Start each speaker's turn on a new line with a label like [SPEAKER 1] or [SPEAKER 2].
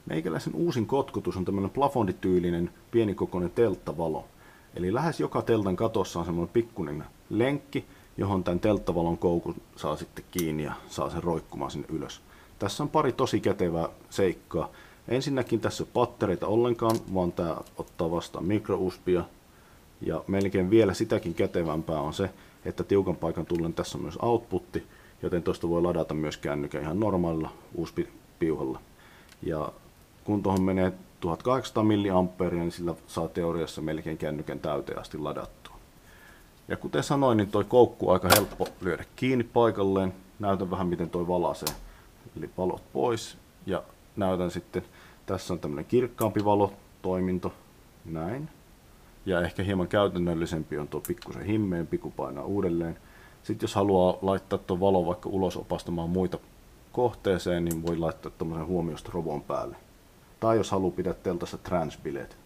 [SPEAKER 1] Meikäläisen uusin kotkutus on tämmöinen plafondityylinen pienikokoinen telttavalo. Eli lähes joka teltan katossa on semmoinen pikkuinen lenkki, johon tämän telttavalon koukun saa sitten kiinni ja saa sen roikkumaan sinne ylös. Tässä on pari tosi kätevää seikkaa. Ensinnäkin tässä ei ole pattereita ollenkaan, vaan tämä ottaa vastaan micro-USBia. Ja melkein vielä sitäkin kätevämpää on se, että tiukan paikan tullen tässä on myös outputti, joten tuosta voi ladata myös kännykän ihan normaalilla USB-piuhalla. Ja kun tuohon menee 1800 mAh, niin sillä saa teoriassa melkein kännykän täyteen asti ladattua. Ja kuten sanoin, niin toi koukku on aika helppo lyödä kiinni paikalleen. Näytän vähän miten toi valaisee. Eli valot pois ja näytän sitten, tässä on tämmöinen kirkkaampi valotoiminto, näin. Ja ehkä hieman käytännöllisempi on tuo pikkusen himmeempi, kun painaa uudelleen. Sitten jos haluaa laittaa tuon valon vaikka ulos opastamaan muita kohteeseen, niin voi laittaa tuommoisen huomiosta rovon päälle. Tai jos haluaa pitää teltassa transbileet.